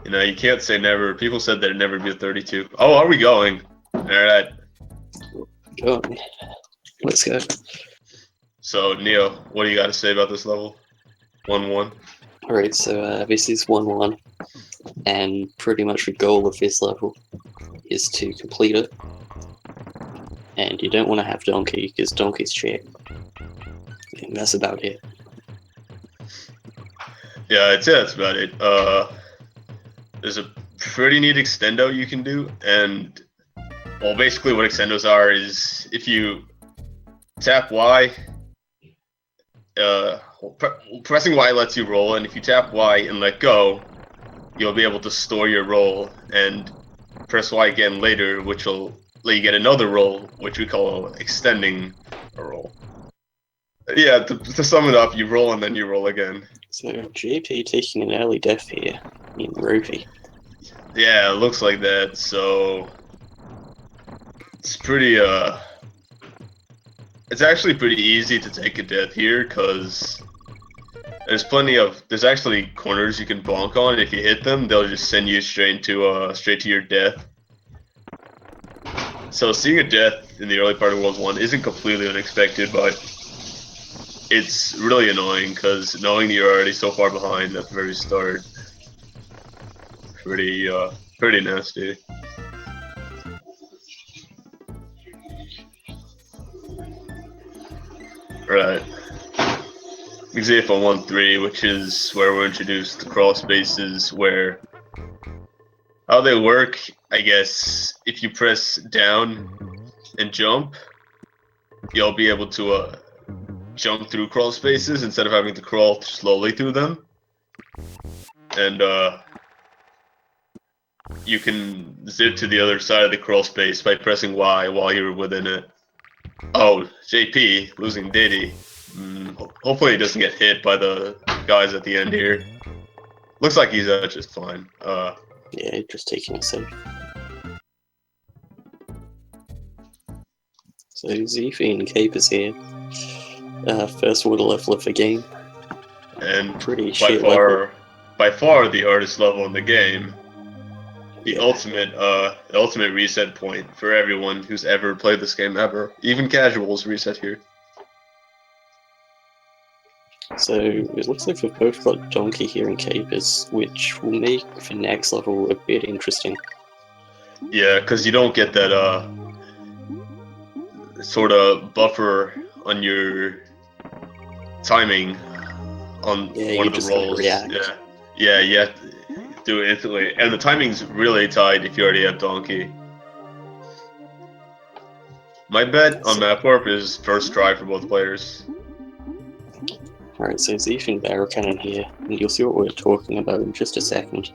You know, you can't say never. People said there'd never be a 32. Oh, are we going? All right. Go on. Let's go. So, Neo, what do you got to say about this level? 1-1. Alright, so this is 1-1, and pretty much the goal of this level is to complete it. And you don't want to have Donkey, because Donkey's cheap. And that's about it. Yeah, I'd say that's about it. There's a pretty neat extendo you can do, and well, basically what extendos are is if you tap Y, pressing Y lets you roll, and if you tap Y and let go, you'll be able to store your roll, and press Y again later, which will let you get another roll, which we call extending a roll. Yeah, to sum it up, you roll and then you roll again. So JP taking an early death here in Ropey. Yeah, it looks like that, so it's pretty, it's actually pretty easy to take a death here, because there's actually corners you can bonk on, and if you hit them, they'll just send you straight to your death. So seeing a death in the early part of World 1 isn't completely unexpected, but it's really annoying, because knowing that you're already so far behind at the very start, pretty nasty. Right. BigZeeff on 1-3, which is where we're introduced to crawl spaces, where how they work, I guess, if you press down and jump, you'll be able to jump through crawl spaces instead of having to crawl slowly through them. And you can zip to the other side of the crawl space by pressing Y while you're within it. Oh, JP losing Diddy. Hopefully he doesn't get hit by the guys at the end here. Looks like he's just fine. Yeah, just taking a safe. So Zeeff and Capers here. First water level of the game. And Pretty shit level. by far the hardest level in the game. The ultimate reset point for everyone who's ever played this game ever. Even casuals reset here. So it looks like we've both got Donkey here and Capers, which will make the next level a bit interesting. Yeah, because you don't get that sort of buffer on your timing on one of the rolls. Yeah, you have to do it instantly, and the timing's really tight if you already have Donkey. My bet on Map Warp is first try for both players. Alright, so Zeeff and Barrel Cannon here, and you'll see what we're talking about in just a second.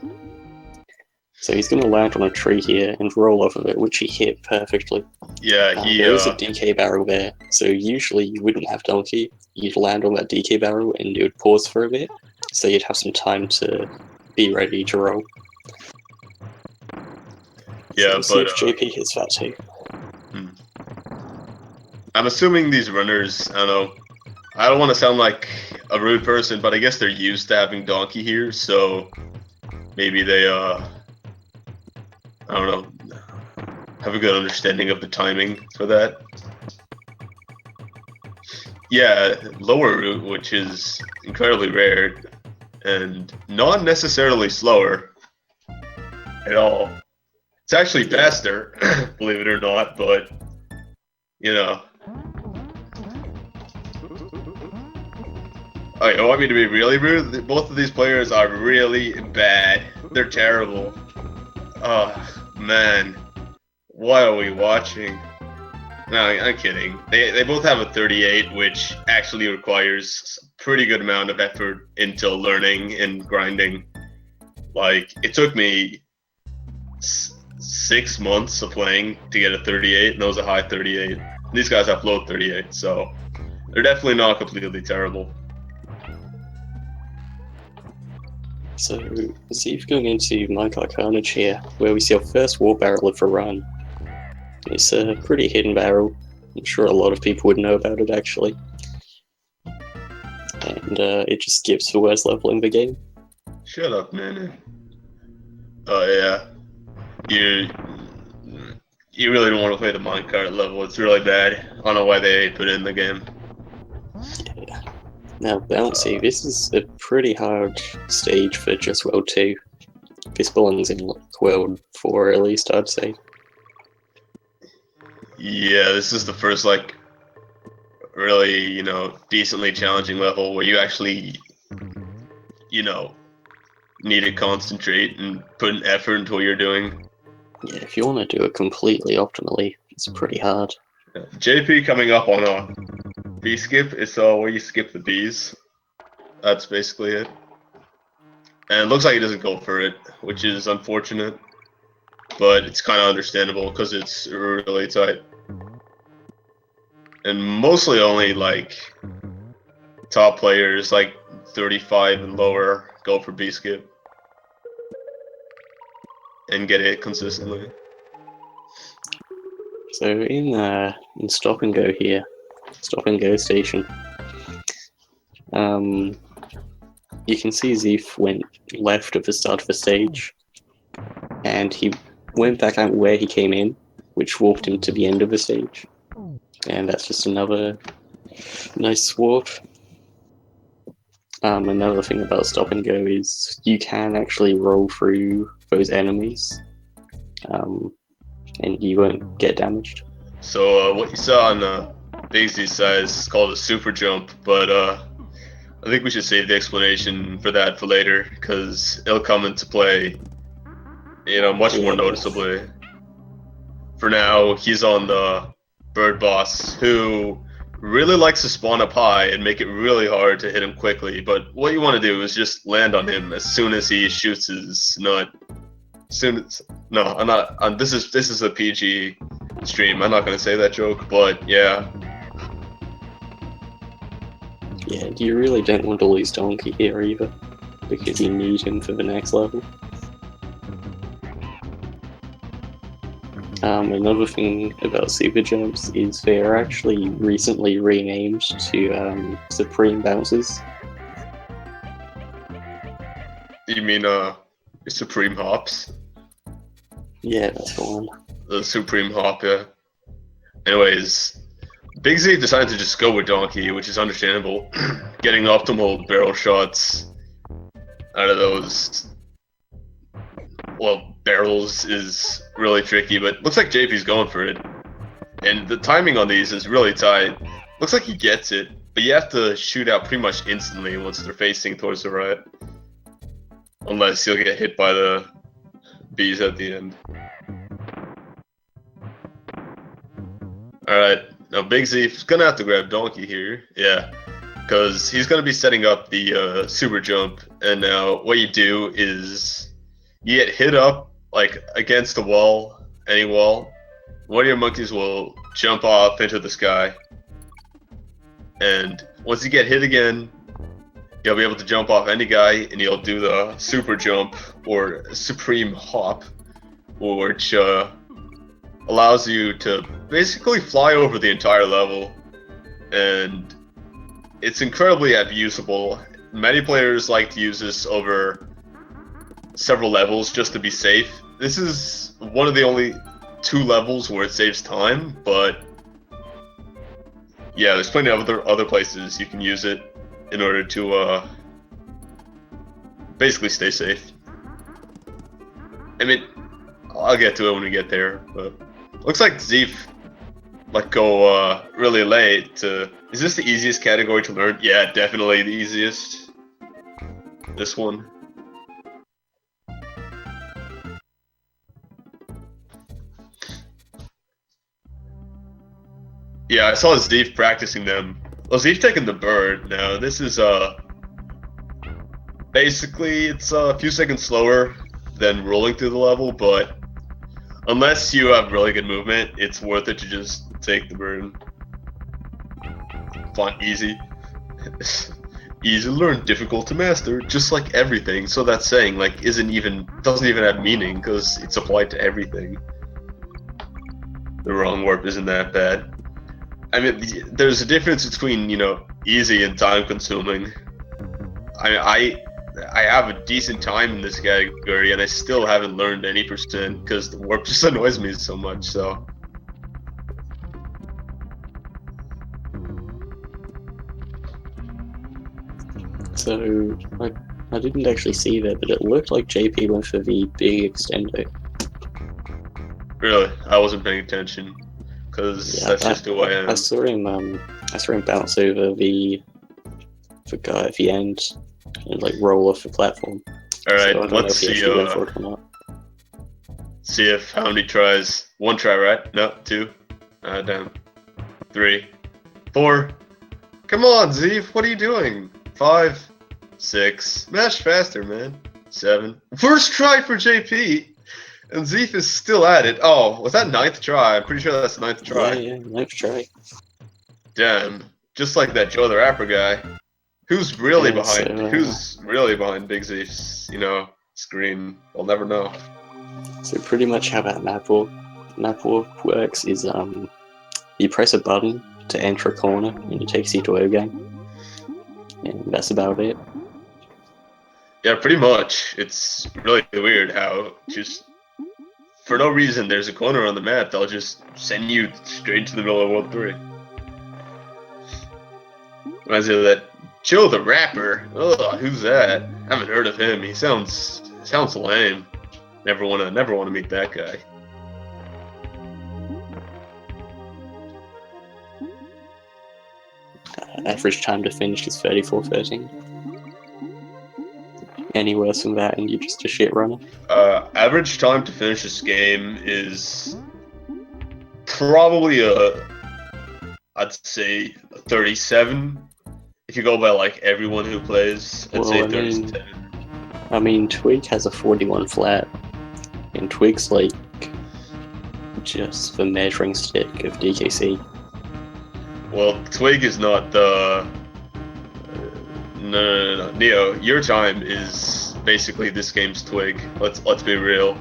So he's going to land on a tree here and roll off of it, which he hit perfectly. Yeah, there's a DK barrel there, so usually you wouldn't have Donkey. You'd land on that DK barrel and it would pause for a bit, so you'd have some time to be ready to roll. Yeah, so but see if JP hits that too. I'm assuming these runners, I don't know, I don't want to sound like a rude person, but I guess they're used to having Donkey here, so maybe they, I don't know, have a good understanding of the timing for that. Yeah, lower route, which is incredibly rare, and not necessarily slower at all. It's actually faster, believe it or not, but, you know. Oh, you want me to be really rude? Both of these players are really bad. They're terrible. Oh, man. What are we watching? No, I'm kidding. They both have a 38, which actually requires a pretty good amount of effort into learning and grinding. Like, it took me 6 months of playing to get a 38, and that was a high 38. These guys have low 38, so they're definitely not completely terrible. So, Zeeff going into Minecart Carnage here, where we see our first war barrel of the run. It's a pretty hidden barrel. I'm sure a lot of people would know about it, actually. And it just gives the worst level in the game. Shut up, man. Oh yeah, you you really don't want to play the minecart level. It's really bad. I don't know why they put it in the game. Yeah. Now, Bouncy, this is a pretty hard stage for just World 2. This belongs in World 4 at least, I'd say. Yeah, this is the first like really, decently challenging level where you actually, you know, need to concentrate and put an effort into what you're doing. Yeah, if you want to do it completely optimally, it's pretty hard. Yeah. JP coming up on a B skip is where you skip the Bs. That's basically it. And it looks like he doesn't go for it, which is unfortunate, but it's kind of understandable because it's really tight. And mostly only like top players, like 35 and lower, go for B skip and get it consistently. So in Stop and Go here, Stop and Go station, you can see Zeeff went left at the start of the stage, and he went back out where he came in, which warped him to the end of the stage. And that's just another nice warp. Another thing about Stop and Go is you can actually roll through those enemies, and you won't get damaged. So what you saw on the BigZeeff side is called a super jump, but I think we should save the explanation for that for later because it'll come into play, much more noticeably. For now, he's on the bird boss who really likes to spawn up high and make it really hard to hit him quickly. But what you want to do is just land on him as soon as he shoots his nut. No, I'm not. This is a PG stream. I'm not gonna say that joke, but yeah. Yeah, you really don't want to lose Donkey here either, because you need him for the next level. Another thing about super jumps is they're actually recently renamed to Supreme Bounces. You mean Supreme Hops? Yeah, that's the one. The Supreme Hop, yeah. Anyways, BigZeeff decided to just go with Donkey, which is understandable. Getting optimal barrel shots out of those, barrels is really tricky, but looks like JP's going for it. And the timing on these is really tight. Looks like he gets it, but you have to shoot out pretty much instantly once they're facing towards the right. Unless you'll get hit by the bees at the end. Alright, now BigZeeff's gonna have to grab Donkey here, yeah. Because he's gonna be setting up the super jump, and now what you do is you get hit up like against the wall, any wall. One of your monkeys will jump off into the sky, and once you get hit again, you'll be able to jump off any guy, and you'll do the super jump or supreme hop, which allows you to basically fly over the entire level, and it's incredibly abusable. Many players like to use this over several levels just to be safe. This is one of the only 2 levels where it saves time, but yeah, there's plenty of other places you can use it in order to basically stay safe. I mean, I'll get to it when we get there, but looks like Zeeff let go really late. Is this the easiest category to learn? Yeah, definitely the easiest. This one. Yeah, I saw Zeeff practicing them. Well, Zeeff taking the bird. Now, this is basically it's a few seconds slower than rolling through the level, but unless you have really good movement, it's worth it to just take the bird. Fun, easy. Easy to learn, difficult to master, just like everything. So that saying like doesn't even have meaning because it's applied to everything. The wrong warp isn't that bad. I mean, there's a difference between easy and time consuming. I I have a decent time in this category, and I still haven't learned any percent because the warp just annoys me so much. So So I didn't actually see that, but it looked like JP went for the big extendo. really, I wasn't paying attention because Yeah, that's just who I am. I saw him. I saw him bounce over the guy at the end and like roll off the platform. All right, So I don't let's know if he see. actually went for it or not. See if how many tries. One try, right? No, two. Damn. 3, 4. Come on, Zeeff. What are you doing? 5, 6. Smash faster, man. 7. First try for JP, and Zeeff is still at it. Oh, was that 9th try? I'm pretty sure that's 9th try. Yeah, nice try. Damn. Just like that Joe the Rapper guy. Who's really Yeah, so, behind? Who's really behind BigZeeff's, screen? We'll never know. So pretty much how that map works is you press a button to enter a corner and it takes you to a game, and that's about it. Yeah, pretty much. It's really weird how just for no reason there's a corner on the map. They'll just send you straight to the middle of World 3. Reminds me of that Joe the Rapper. Ugh, who's that? I haven't heard of him. He sounds lame. Never wanna meet that guy. Average time to finish is 34:13. Any worse than that, and you're just a shit runner. Average time to finish this game is probably I'd say 37. If you go by like everyone who plays, I'd say 37. I mean, Twig has a 41 flat, and Twig's like just the measuring stick of DKC. Well, Twig is not the. No. Neo, your time is basically this game's Twig. Let's be real.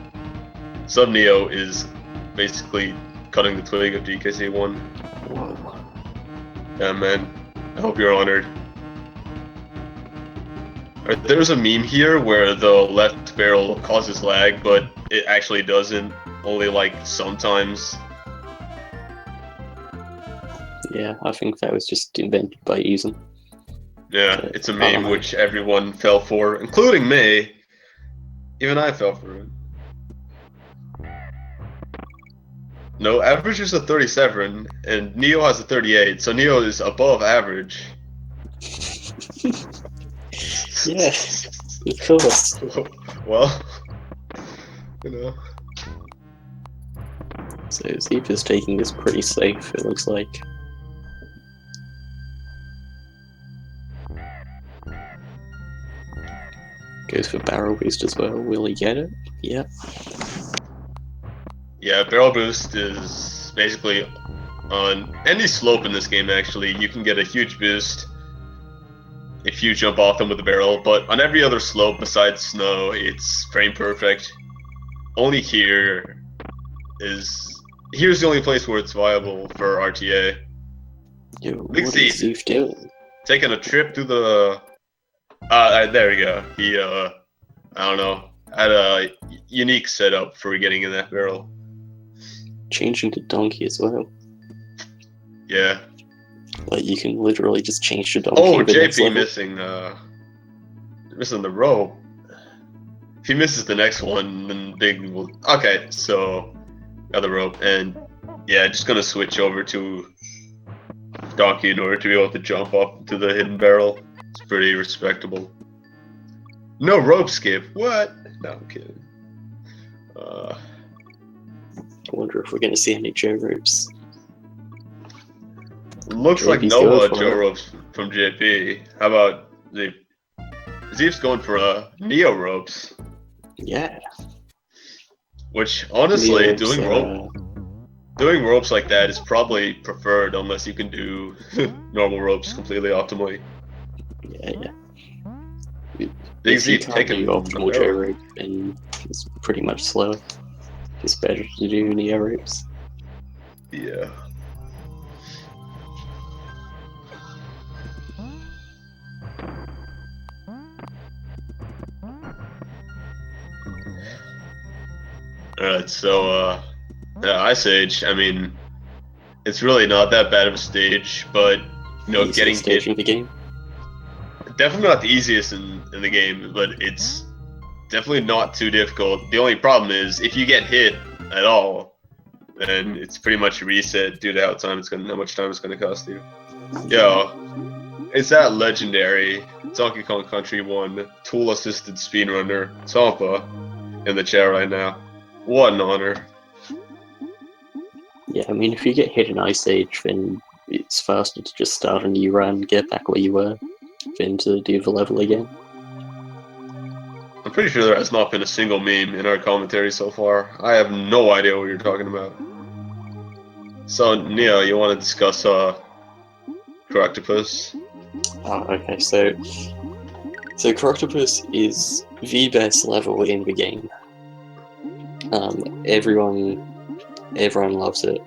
Sub Neo is basically cutting the twig of DKC1. Whoa. Yeah, man. I hope you're honored. There's a meme here where the left barrel causes lag, but it actually doesn't. Only like sometimes. Yeah, I think that was just invented by Eason. Yeah, it's a meme which everyone fell for, including me. Even I fell for it. No, average is a 37, and Neo has a 38, so Neo is above average. Yeah, of course. Well, you know. So Zeeff is taking this pretty safe, it looks like. Goes for barrel boost as well. Will he get it? Yep. Yeah, barrel boost is basically on any slope in this game, actually. You can get a huge boost if you jump off them with a barrel, but on every other slope besides snow, it's frame perfect. Only here's the only place where it's viable for RTA. Yo, what BigZeeff is Zeeff doing? taking a trip to the. There we go. He I don't know, had a unique setup for getting in that barrel. Changing to donkey as well. Yeah. Like you can literally just change to donkey. Oh, the next JP level. missing the rope. If he misses the next one, then Big will. Okay, so got the rope, and yeah, just gonna switch over to donkey in order to be able to jump up to the hidden barrel. It's pretty respectable. No rope skip. What? No, I'm kidding. I wonder if we're gonna see any Joe ropes. Looks like JP's no going for Joe it. ropes from JP. How about the Zeeff's going for Neo ropes, Yeah. which honestly, Neo doing ropes like that is probably preferred unless you can do normal ropes completely optimally. Yeah. BigZeeff If you can't taking do optimal Joe rope, then it's pretty much slower. It's better to do Neo ropes. Yeah. Alright, so, Ice Age, I mean, it's really not that bad of a stage, but, Easiest getting stage hit, in the game. definitely not the easiest in the game, but it's definitely not too difficult. The only problem is, if you get hit at all, then it's pretty much a reset due to how much time it's gonna cost you. Yo, it's that legendary Donkey Kong Country 1 tool-assisted speedrunner, Tompa, in the chat right now. What an honor. Yeah, I mean, if you get hit in Ice Age, then it's faster to just start a new run, get back where you were, than to do the level again. I'm pretty sure there has not been a single meme in our commentary so far. I have no idea what you're talking about. So, Neo, you want to discuss Croctopus? Okay, so Croctopus is the best level in the game. Everyone loves it.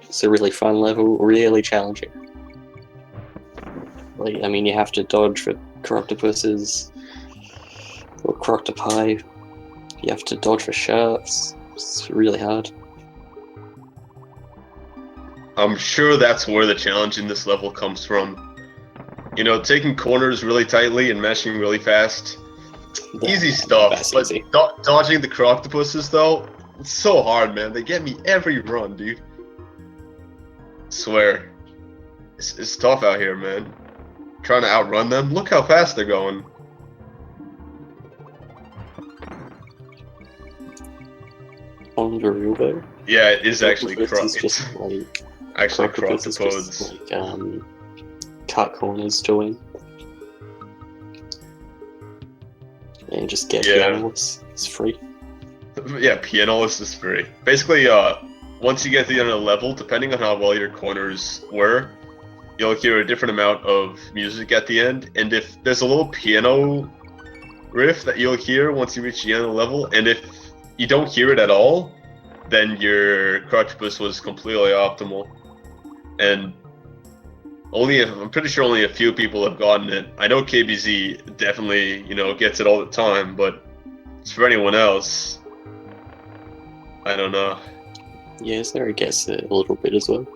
It's a really fun level, really challenging. Like, I mean, you have to dodge for Croctopuses or Croctopi. You have to dodge for sharks. It's really hard. I'm sure that's where the challenge in this level comes from. Taking corners really tightly and meshing really fast. Easy stuff, that's but easy. dodging the Croctopuses, though, it's so hard, man. They get me every run, dude. Swear. It's tough out here, man. Trying to outrun them. Look how fast they're going. On the real though, Yeah, it is actually Croctopus is just like actually Croctopus is just like cut corners to win. And just get pianos. It's free. Yeah, pianolist is free. Basically, once you get to the end of the level, depending on how well your corners were, you'll hear a different amount of music at the end. And if there's a little piano riff that you'll hear once you reach the end of the level, and if you don't hear it at all, then your Croctopus was completely optimal. And I'm pretty sure only a few people have gotten it. I know KBZ definitely, gets it all the time, but it's for anyone else, I don't know. Yeah, Zara gets it a little bit as well.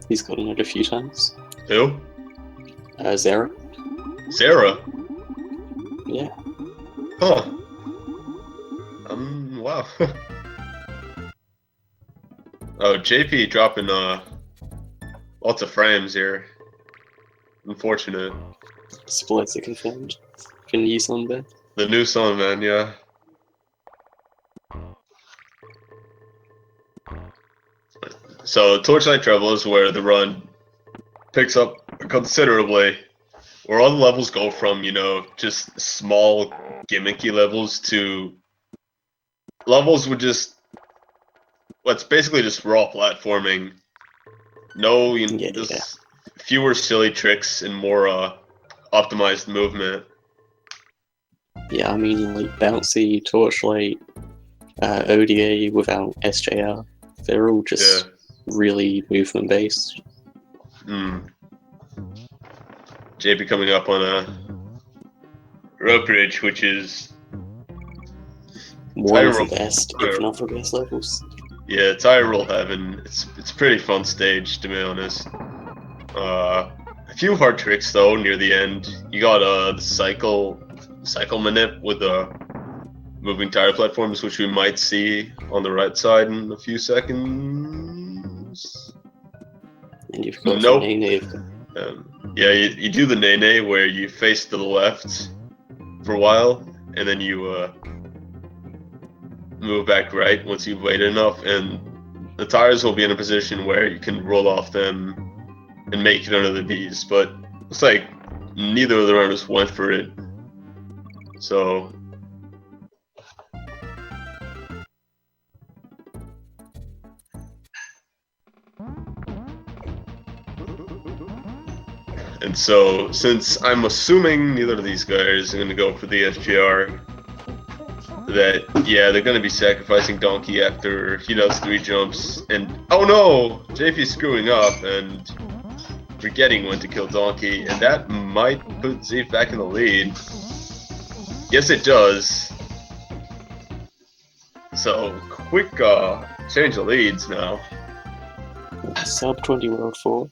He's gotten it a few times. Who? Zara. Sarah? Yeah. Huh. Wow. Oh, JP dropping lots of frames here. Unfortunate. Splits are confirmed. Can you use on there? The new song, man, yeah. So, Torchlight Treble is where the run picks up considerably. Where all the levels go from, just small, gimmicky levels to levels with it's basically just raw platforming. No, fewer silly tricks and more optimized movement. Yeah, I mean, like bouncy, Torchlight, ODA without SJR. They're all just really movement based. JP coming up on a rope bridge, which is one of the best, if not the best levels. Yeah, Tyrol Heaven. It's a pretty fun stage, to be honest. A few hard tricks though near the end. You got the cycle manip with the moving tire platforms, which we might see on the right side in a few seconds. And you've got the Nene. Yeah, you do the Nene where you face to the left for a while, and then you move back right once you've waited enough, and the tires will be in a position where you can roll off them and make it under the Bs, but looks like neither of the runners went for it. So and so since I'm assuming neither of these guys are going to go for the SGR, that they're going to be sacrificing Donkey after he does 3 jumps, and oh no, JP's screwing up and forgetting when to kill Donkey, and that might put Zeeff back in the lead. Yes, it does. So, quick change of leads now. Sub 20 World 4.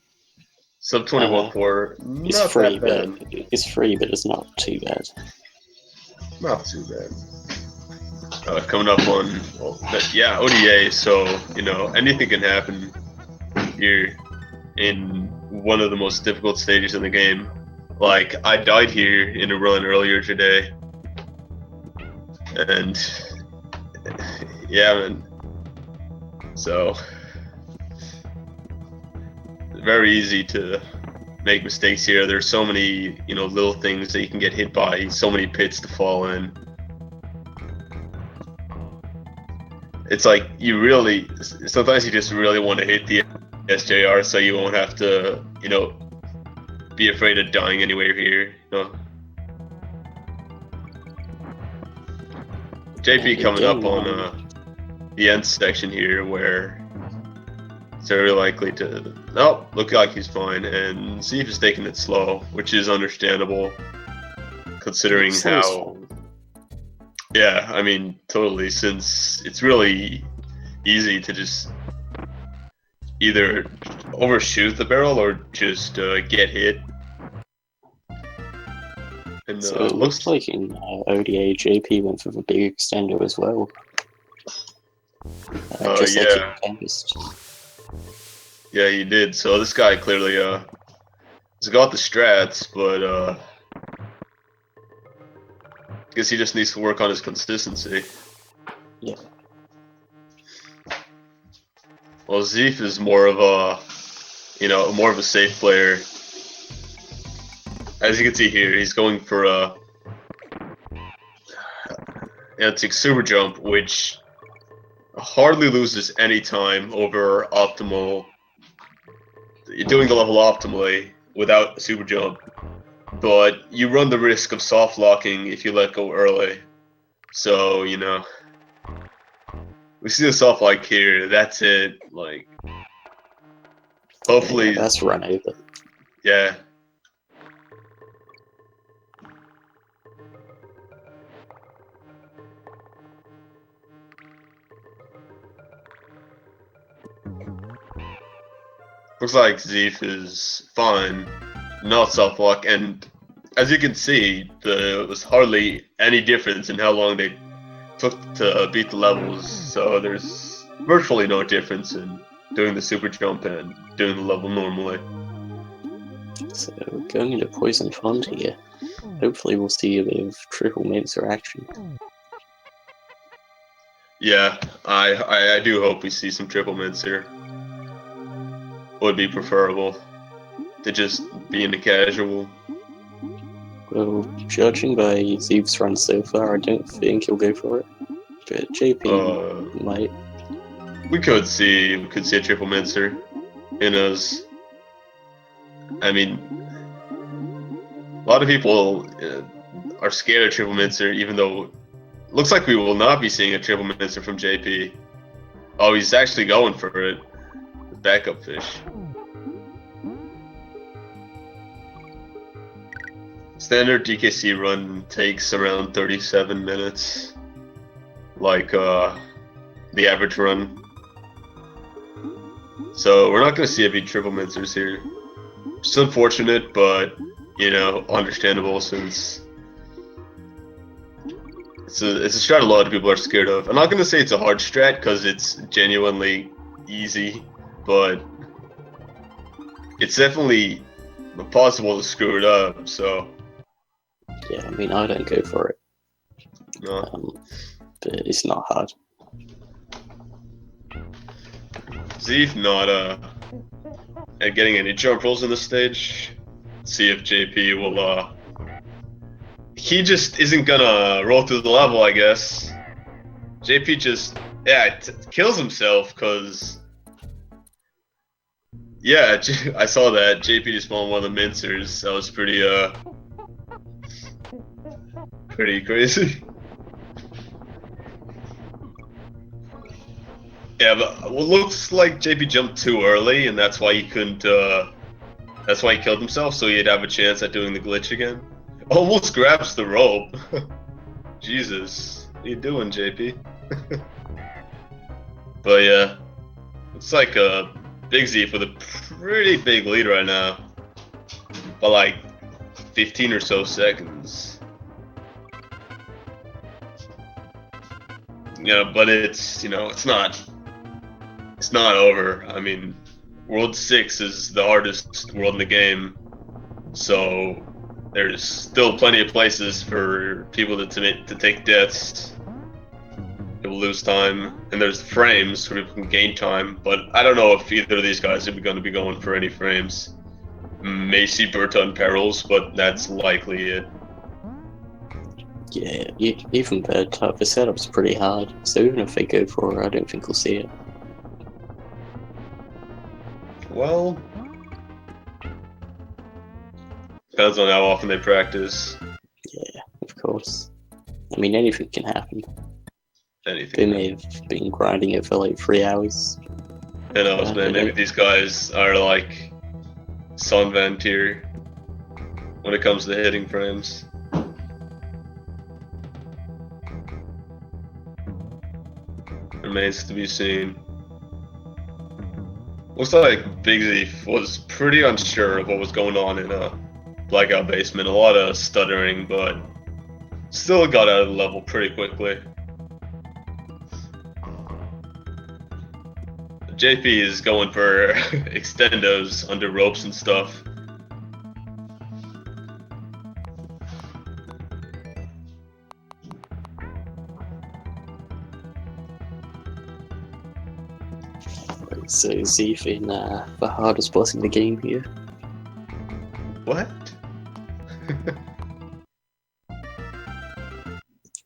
Sub 21 4, It's not free, that bad. but it's free, but it's not too bad. Not too bad. Coming up on, yeah, ODA, so, you know, anything can happen here in one of the most difficult stages in the game. Like, I died here in a run earlier today. And, yeah, man. So, very easy to make mistakes here. There's so many, you know, little things that you can get hit by, so many pits to fall in. It's like you really, sometimes you just really want to hit the SJR so you won't have to, you know, be afraid of dying anywhere here. You know? JP coming up on the end section here where it's very likely to, nope, look like he's fine, and BigZeeff is taking it slow, which is understandable considering how, yeah, I mean, totally, since it's really easy to just either overshoot the barrel or just get hit. And so it looks like in ODA, JP went for the big extender as well. Just yeah. like in Tempest. Yeah, he did. So this guy clearly has got the strats, but guess he just needs to work on his consistency. Yeah. Well, BigZeeff is more of a, you know, more of a safe player. As you can see here, he's going for a antique super jump, which hardly loses any time over optimal. You're doing the level optimally without a super jump, but you run the risk of soft locking if you let go early. So, you know, we see the soft lock here, that's it, like, hopefully. Yeah, that's run over. Yeah. Looks like BigZeeff is fine, not soft lock, and as you can see, there was hardly any difference in how long they took to beat the levels, so there's virtually no difference in doing the super jump and doing the level normally. So going into Poison Font here, hopefully we'll see a bit of triple mincer action. Yeah, I do hope we see some triple mincer. Would be preferable to just be in the casual. Well, judging by BigZeeff's run so far, I don't think he'll go for it. But JP might. We could see a triple mincer. Who knows? I mean, a lot of people are scared of triple mincer, even though it looks like we will not be seeing a triple mincer from JP. Oh, he's actually going for it. The backup fish. Standard DKC run takes around 37 minutes, like the average run. So we're not going to see any triple mincers here. It's unfortunate, but, you know, understandable since it's a strat a lot of people are scared of. I'm not going to say it's a hard strat because it's genuinely easy, but it's definitely possible to screw it up, so. Yeah, I mean, I don't go for it. No. But it's not hard. BigZeeff not at getting any jump rolls in this stage. See if JP will he just isn't gonna roll through the level, I guess. JP just kills himself because yeah, I saw that JP just spawned one of the mincers. That was pretty crazy. Yeah, but well, looks like JP jumped too early, and that's why he couldn't. That's why he killed himself, so he'd have a chance at doing the glitch again. Almost grabs the rope. Jesus, what are you doing, JP? But yeah, it's like a BigZeeff with a pretty big lead right now, by like 15 or so seconds. But it's it's not over. I mean, World 6 is the hardest world in the game, so there's still plenty of places for people to take deaths. People lose time, and there's frames where people can gain time, but I don't know if either of these guys are going to be going for any frames. May see Berta on perils, but that's likely it. Yeah, even Berta, the setup's pretty hard, so even if they go for it, I don't think we'll see it. Well, depends on how often they practice. Yeah, of course. I mean, anything can happen. Anything. They may have been grinding it for like 3 hours. Who knows, man? Maybe these guys are like Son tier when it comes to hitting frames. Remains to be seen. Looks like BigZeeff was pretty unsure of what was going on in a Blackout Basement. A lot of stuttering, but still got out of the level pretty quickly. JP is going for extendos under ropes and stuff. So Zeeff in the hardest boss in the game here. What?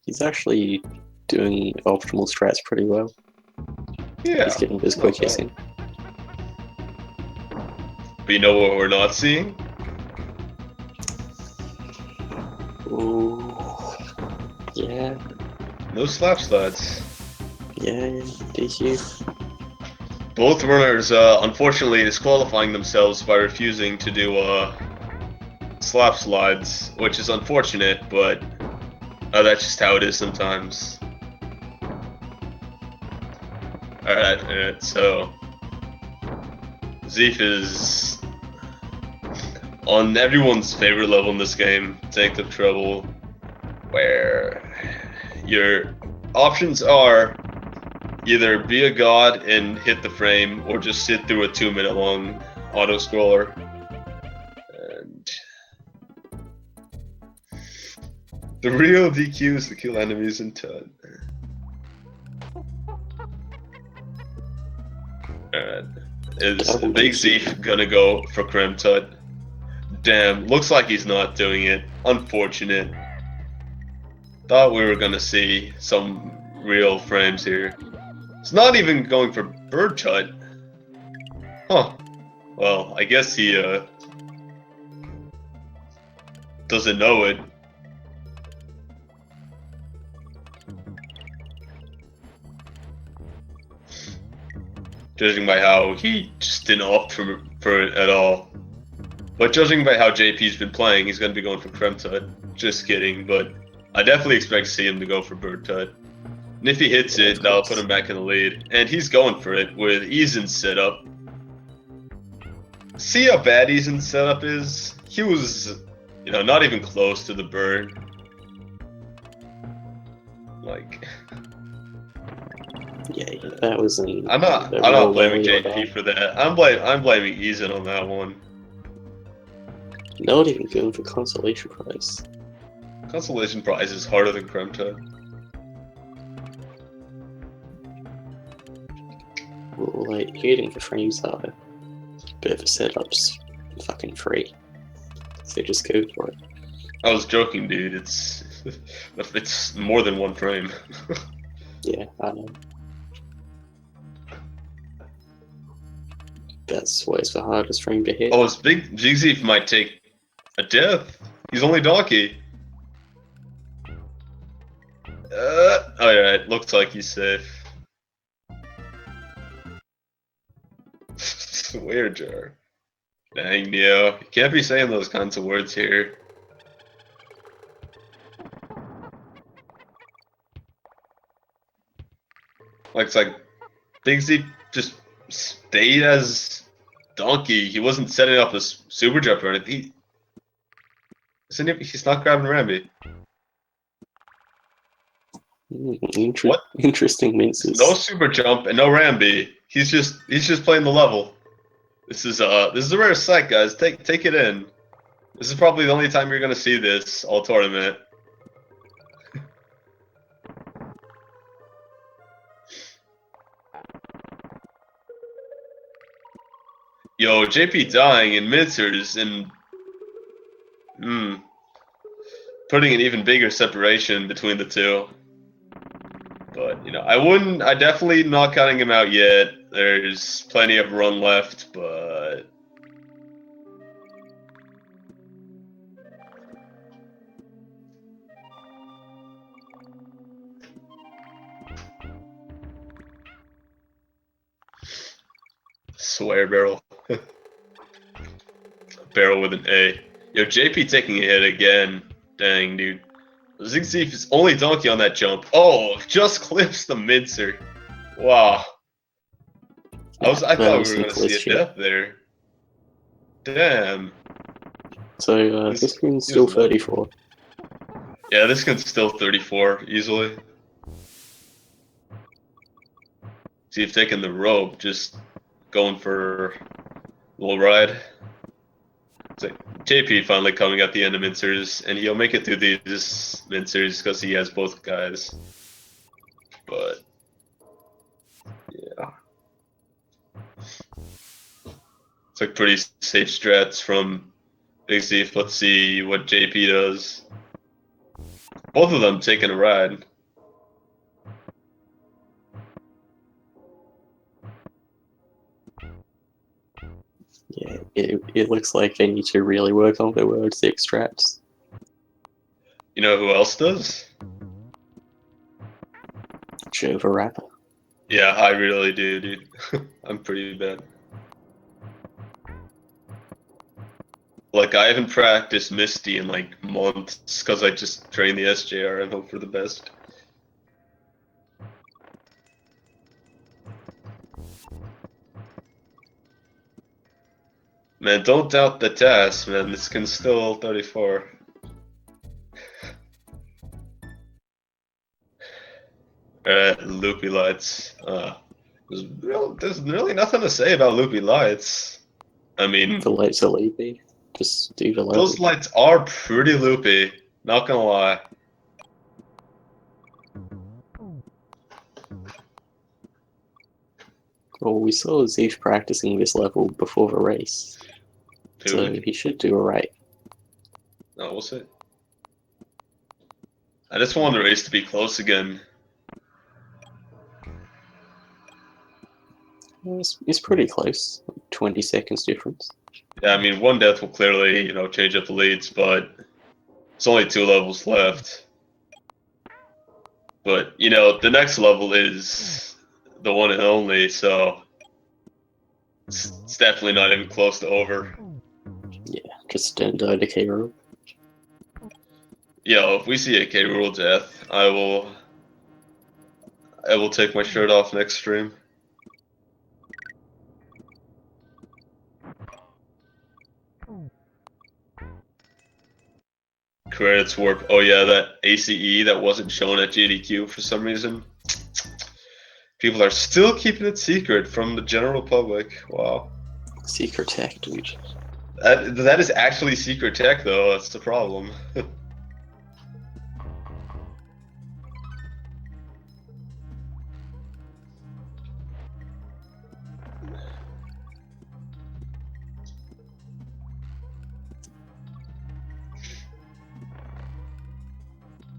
He's actually doing optimal strats pretty well. Yeah. He's getting this quick hitting. But you know what we're not seeing? Ooh. Yeah. No slap slides. Yeah, DQ. Both runners, unfortunately, disqualifying themselves by refusing to do slap slides, which is unfortunate, but that's just how it is sometimes. Alright, so Zeeff is on everyone's favorite level in this game, Take the Trouble, where your options are either be a god and hit the frame, or just sit through a 2-minute long auto scroller. And the real DQ is to kill enemies in Tut. Alright. Is BigZeeff gonna go for Krem Tut? Damn, looks like he's not doing it. Unfortunate. Thought we were gonna see some real frames here. It's not even going for Bird Tut. Huh. Well, I guess he doesn't know it. Judging by how he just didn't opt for it at all. But judging by how JP's been playing, he's going to be going for Krem Tut. Just kidding, but I definitely expect to see him to go for Bird Tut. And if he hits it, that'll put him back in the lead. And he's going for it with Easen's setup. See how bad Easen's setup is? He was, not even close to the bird. Like... Yeah, that was an... I'm not blaming JP for that. I'm blaming Easen on that one. Not even going for consolation prize. Consolation prize is harder than Krem Tut. Well, like, hitting for frames are a bit of a setup's fucking free. So just go for it. I was joking, dude. It's more than one frame. Yeah, I know. That's why it's the hardest frame to hit. Oh, it's BigZeeff might take a death. He's only Donkey. Alright, looks like he's safe. Swear jar. Dang, Neo. You can't be saying those kinds of words here. Looks like BigZeeff just stayed as Donkey. He wasn't setting up a super jump or anything. He's not grabbing Ramby. What? Interesting minces. No super jump and no Ramby. He's just playing the level. This is a rare sight, guys. Take it in. This is probably the only time you're gonna see this all tournament. Yo, JP dying in mincers and putting an even bigger separation between the two. But, you know, I definitely not counting him out yet. There's plenty of run left, but... Swear barrel. Barrel with an A. Yo, JP taking a hit again. Dang, dude. BigZeeff is only Donkey on that jump. Oh, just clips the mincer. Wow. I thought we were going to see a death there. Damn. So this one's still 34. Yeah, this one's still 34 easily. See if taking the rope, just going for a little ride. It's like JP finally coming at the end of mincers, and he'll make it through these mincers because he has both guys. But yeah, it's like pretty safe strats from BigZeeff. Let's see what JP does. Both of them taking a ride. Yeah, it looks like they need to really work on their World 6 strats. You know who else does? Jova Rapper. Yeah, I really do, dude. I'm pretty bad. Like, I haven't practiced Misty in like months because I just train the SJR and hope for the best. Man, don't doubt the test, man. This can still 34. Loopy lights. There's really nothing to say about loopy lights. I mean, the lights are loopy. Just do the those lights are pretty loopy. Not gonna lie. Well, we saw Zeeff practicing this level before the race, so he should do alright. No, we'll see. I just want the race to be close again. It's pretty close, 20 seconds difference. Yeah, I mean, one death will clearly, you know, change up the leads, but it's only 2 levels left. But, you know, the next level is the one and only, so it's definitely not even close to over. Yeah, just don't die to K Rule. Yo, if we see a K Rule death, I will take my shirt off next stream. Credits warp. Oh yeah, that ACE that wasn't shown at JDQ for some reason. People are still keeping it secret from the general public. Wow. Secret tech, dude. That is actually secret tech, though. That's the problem.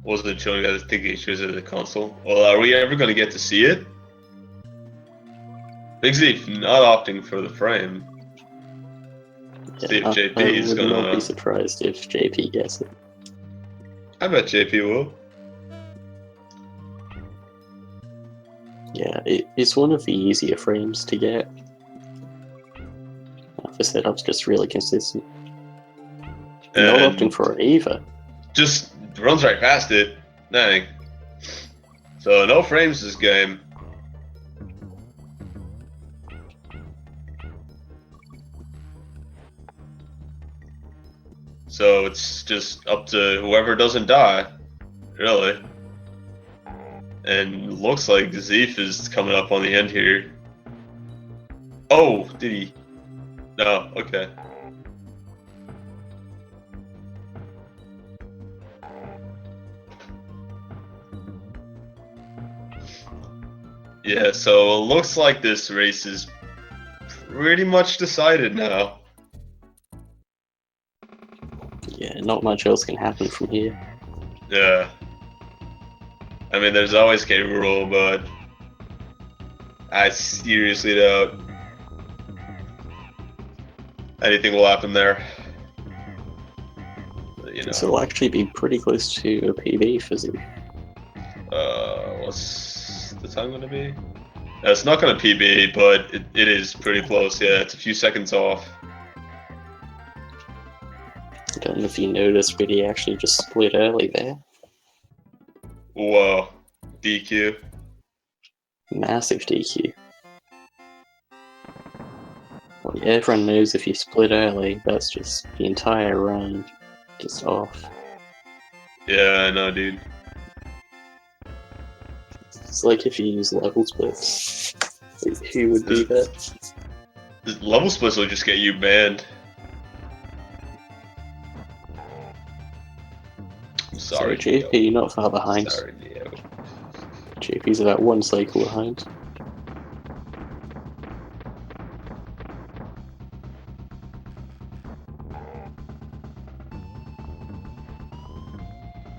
Wasn't showing us thinking issues of the console. Well, are we ever going to get to see it? BigZeeff not opting for the frame. Yeah, See if JP is gonna. I would not be gonna. surprised if JP gets it. I bet JP will. Yeah, it's one of the easier frames to get. The setup's just really consistent. Not opting for it either. Just runs right past it. Dang. So no frames this game. So it's just up to whoever doesn't die, really. And looks like BigZeeff is coming up on the end here. Oh, did he? No, okay. Yeah, so it looks like this race is pretty much decided now. Yeah, not much else can happen from here. Yeah. I mean, there's always K. Rool, but I seriously doubt anything will happen there. You So know. it'll actually be pretty close to a PB for Zoo. What's the time going to be? It's not going to PB, but it is pretty close. Yeah, it's a few seconds off. I don't know if you noticed, but he actually just split early there. Whoa. DQ. Massive DQ. Well, yeah, everyone knows if you split early, that's just the entire run just off. Yeah, I know, dude. It's like if you use level splits. Who would do that? The level splits will just get you banned. I'm sorry, So JP, you're not far behind. Sorry, Neo. JP's about one cycle behind.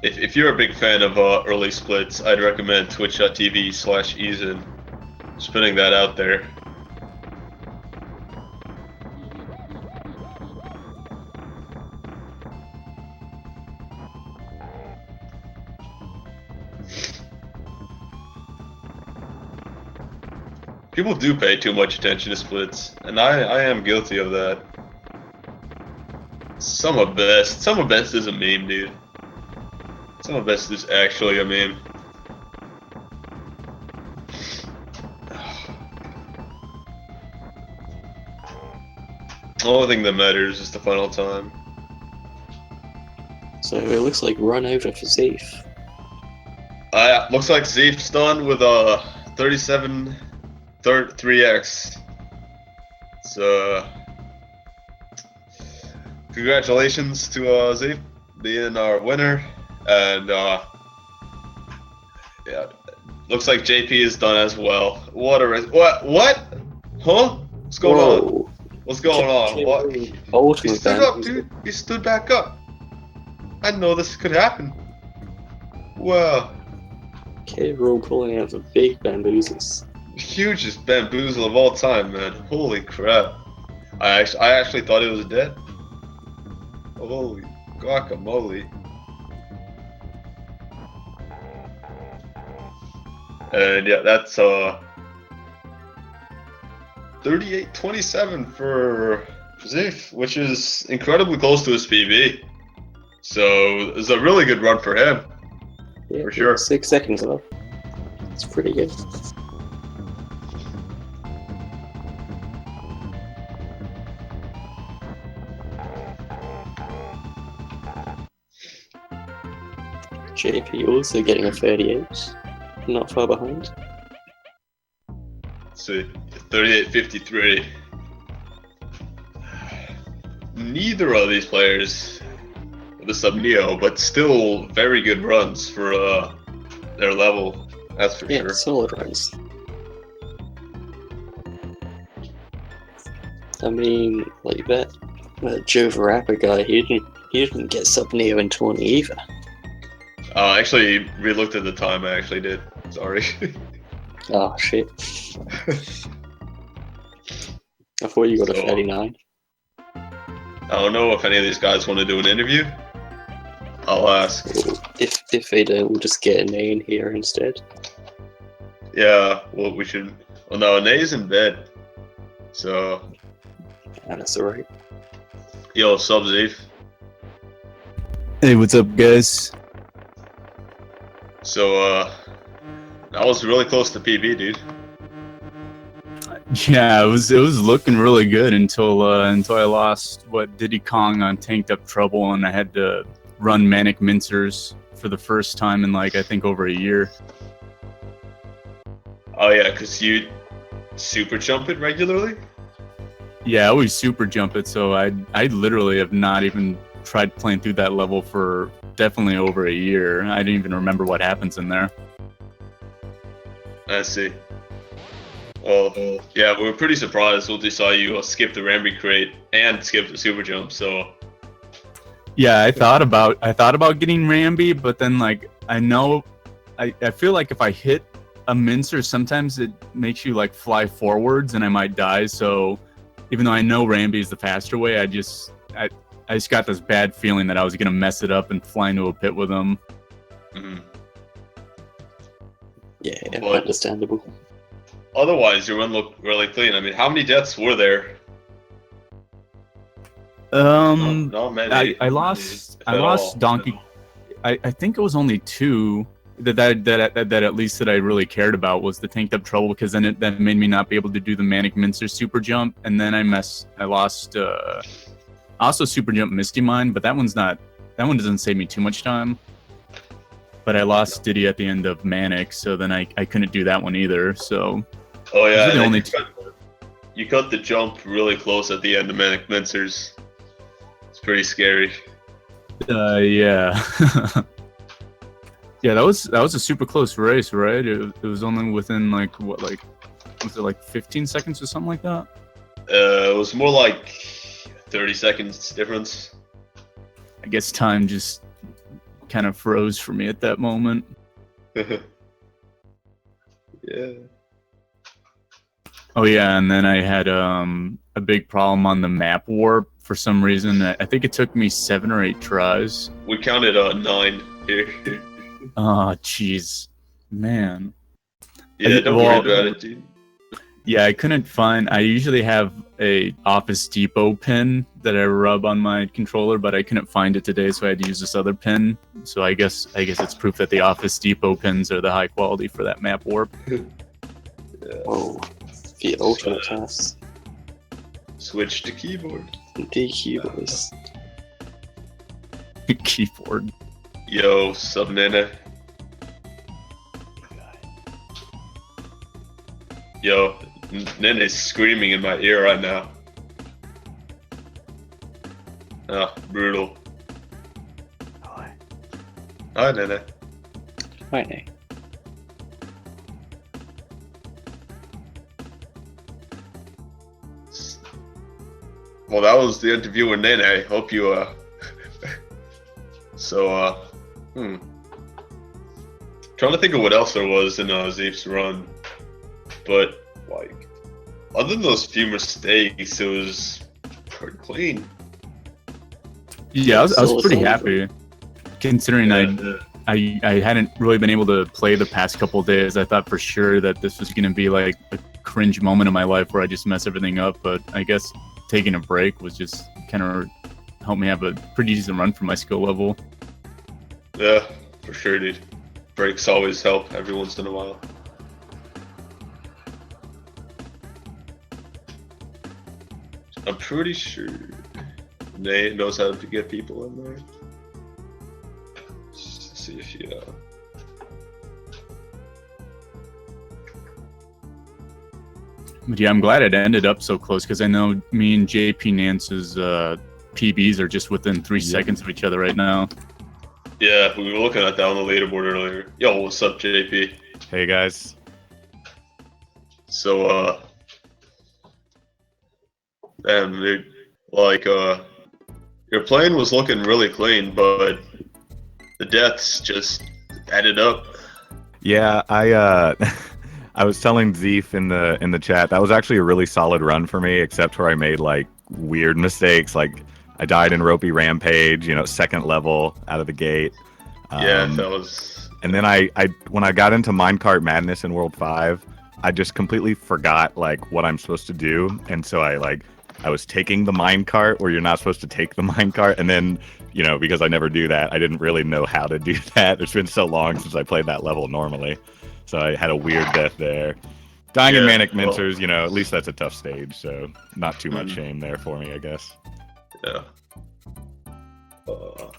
If you're a big fan of early splits, I'd recommend twitch.tv/Eason. Just putting that out there. People do pay too much attention to splits, and I am guilty of that. Some of best is a meme, dude. Some of best is actually a meme. The only thing that matters is the final time. So it looks like run over for Zeeff. Looks like Zeeff's done with a 37 3x. So congratulations to Zeeff being our winner, and yeah, looks like JP is done as well. What a race! What? Huh? What's going on? What's going on? What? He stood up, dude. He stood back up. I didn't know this could happen. Wow. K. Rool calling out for big bamboozles. Hugest bamboozle of all time, man. Holy crap. I actually thought it was dead. Holy guacamole. And yeah, that's 38-27 for Zeeff, which is incredibly close to his PB. So it's a really good run for him. Yeah, for sure. 6 seconds off. It's pretty good. JP also getting a 38, not far behind. Let's see, 38-53. Neither of these players with the sub Neo, but still very good runs for their level. That's for sure. Yeah, solid runs. I mean, like that Joe Varappa guy, he didn't get sub Neo in 20 either. Actually, re-looked at the time. I actually did. Sorry. Oh shit! I thought you got a 39. I don't know if any of these guys want to do an interview. I'll ask. If they don't, we'll just get a name here instead. Yeah, well, we should. Well, no, Nay's in bed. So. Yeah, that's alright. Yo, sub Zeeff. Hey, what's up, guys? So, that was really close to PB, dude. Yeah, it was looking really good until I lost Diddy Kong on Tanked Up Trouble, and I had to run Manic Mincers for the first time in like I think over a year. Oh yeah, because you super jump it regularly? Yeah, I always super jump it, so I literally have not even tried playing through that level for definitely over a year. I didn't even remember what happens in there. I see. Well, yeah, we were pretty surprised when we saw you skip the Ramby crate and skip the super jump, so... Yeah, I thought about getting Ramby, but then like I feel like if I hit a mincer, sometimes it makes you like fly forwards and I might die, so even though I know Ramby is the faster way, I just got this bad feeling that I was gonna mess it up and fly into a pit with him. Mm-hmm. Yeah, But understandable. otherwise, your run looked really clean. I mean, how many deaths were there? Not many. I lost Donkey. I think it was only 2 that at least that I really cared about was the Tanked Up Trouble, because then that made me not be able to do the Manic Mincer super jump, and then I lost also super jump Misty Mine, but that one doesn't save me too much time. But I lost Diddy at the end of Manic, so then I couldn't do that one either. So oh yeah, the only you cut the jump really close at the end of Manic Mincers. It's pretty scary. Yeah. Yeah, that was a super close race, right? It was only within like what, like was it like 15 seconds or something like that? It was more like 30 seconds difference. I guess time just kind of froze for me at that moment. Yeah. Oh yeah, and then I had a big problem on the map warp for some reason. I think it took me 7 or 8 tries. We counted 9 here. Oh, jeez, man. Yeah, don't worry about it, dude. Yeah, I couldn't find. I usually have a Office Depot pin that I rub on my controller, but I couldn't find it today, so I had to use this other pin. So I guess it's proof that the Office Depot pins are the high quality for that map warp. Yeah. Oh, the alternate tasks. Switch to keyboard. The keyboards. Keyboard. Yo, sub Nana. Yo, Nana's screaming in my ear right now. Ah, brutal. Hi. Hi, Nana. Hi, Nick. Well, that was the interview with Nene. I hope you, Trying to think of what else there was in Zeeff's run. But, like, other than those few mistakes, it was pretty clean. Yeah, I was pretty happy. Considering I hadn't really been able to play the past couple of days, I thought for sure that this was going to be like a cringe moment in my life where I just mess everything up. But I guess taking a break was just kind of helped me have a pretty decent run for my skill level. Yeah, for sure, dude. Breaks always help every once in a while. I'm pretty sure Nate knows how to get people in there. Let's see if he, But yeah, I'm glad it ended up so close because I know me and jpnance's PBs are just within 3 seconds of each other right now. Yeah, we were looking at that on the leaderboard earlier. Yo, what's up, JP? Hey guys. So, damn, dude, like, your plane was looking really clean, but the deaths just added up. Yeah, I was telling Zeef in the chat that was actually a really solid run for me, except where I made like weird mistakes. Like I died in Ropey Rampage, you know, 2nd level out of the gate. Yeah, that was. And then I when I got into Minecart Madness in World 5, I just completely forgot like what I'm supposed to do, and so I was taking the minecart where you're not supposed to take the minecart, and then, you know, because I never do that, I didn't really know how to do that. It's been so long since I played that level normally. So I had a weird death there. Dying in Yeah, Manic well- Mincers, you know, at least that's a tough stage, so not too much Mhm. shame there for me, I guess. Yeah.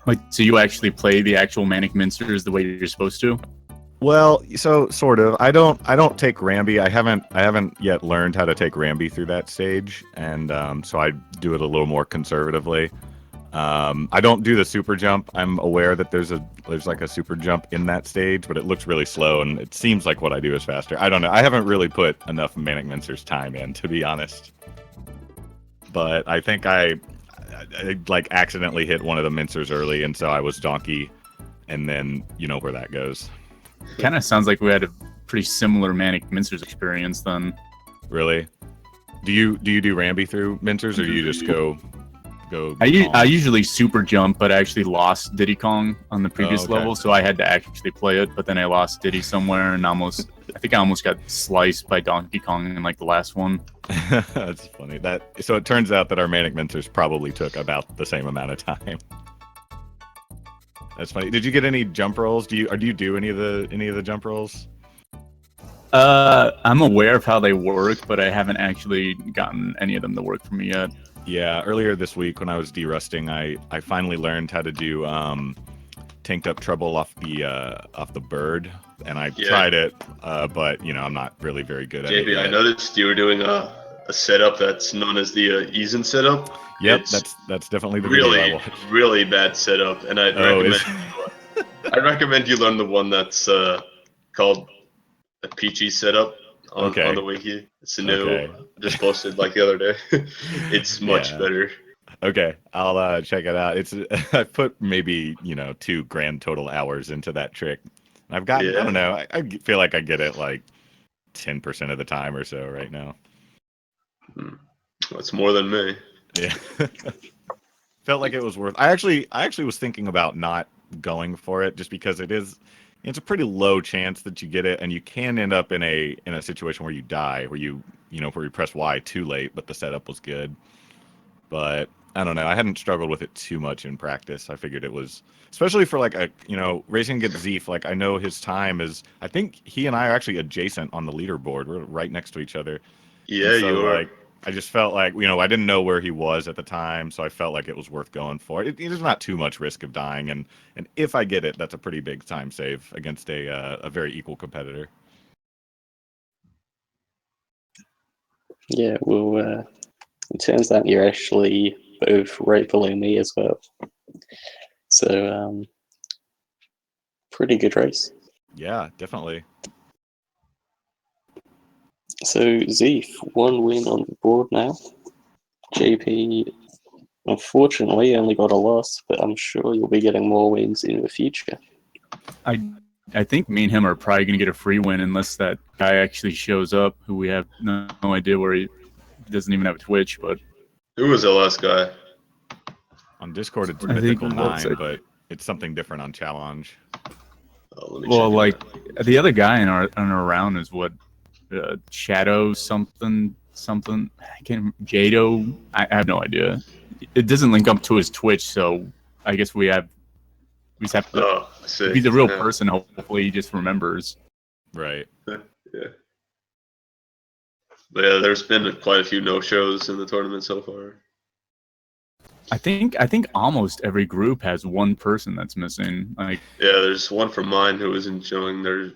Like, so you actually play the actual Manic Mincers the way you're supposed to? Well, so sort of. I don't take Rambi. I haven't yet learned how to take Rambi through that stage, and so I do it a little more conservatively. I don't do the super jump. I'm aware that there's like a super jump in that stage, but it looks really slow, and it seems like what I do is faster. I don't know. I haven't really put enough Manic Mincers time in, to be honest. But I think I like accidentally hit one of the mincers early, and so I was donkey, and then you know where that goes. Kind of sounds like we had a pretty similar Manic Mincers experience then. Really? Do you do Rambi through mincers, or do you just go? I usually super jump, but I actually lost Diddy Kong on the previous okay. level, so I had to actually play it. But then I lost Diddy somewhere, and I think I almost got sliced by Donkey Kong in like the last one. That's funny. So it turns out that our Manic Mincers probably took about the same amount of time. That's funny. Did you get any jump rolls? Do you do any of the jump rolls? I'm aware of how they work, but I haven't actually gotten any of them to work for me yet. Yeah, earlier this week when I was derusting, I finally learned how to do tanked up trouble off the bird, and I tried it, but you know I'm not really very good at it. JP, I Yet. noticed you were doing a setup that's known as the Eason setup. Yep, It's that's definitely the video I watched. really bad setup, and I'd recommend you learn the one that's called a peachy setup on the wiki. It's a new, just posted like the other day. It's much better. Okay, I'll check it out. I put maybe 2 grand total hours into that trick. I've gotten I don't know. I feel like I get it like 10% of the time or so right now. That's more than me. Yeah. Felt like it was worth. I actually was thinking about not going for it just because it's a pretty low chance that you get it, and you can end up in a situation where you die, where you press Y too late, but the setup was good. But I don't know. I hadn't struggled with it too much in practice. I figured it was, especially for like racing against Zeef. Like I know his time is. I think he and I are actually adjacent on the leaderboard. We're right next to each other. Yeah, and so, you are. Like, I just felt like I didn't know where he was at the time, so I felt like it was worth going for. There's not too much risk of dying, and if I get it, that's a pretty big time save against a very equal competitor. Yeah, well, it turns out you're actually both right below me as well. So, pretty good race. Yeah, definitely. So, Zeef, 1 win on the board now. JP, unfortunately, only got a loss, but I'm sure you'll be getting more wins in the future. I think me and him are probably going to get a free win unless that guy actually shows up, who we have no idea where he doesn't even have a Twitch. But who was the last guy? On Discord, it's I think Mythical 9, but it's something different on Challenge. Well, like the other guy in our round is what Shadow something. I can't. Jado. I have no idea. It doesn't link up to his Twitch, so I guess we just have to. If he's a real person, hopefully he just remembers. Right. Yeah. But yeah, there's been quite a few no-shows in the tournament so far. I think almost every group has one person that's missing. Like yeah, there's one from mine who isn't showing. There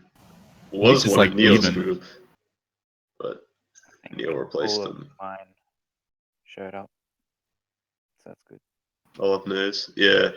was one like in Neil's even. group, but Neil replaced him. Mine showed up. So that's good. All up nice. Yeah,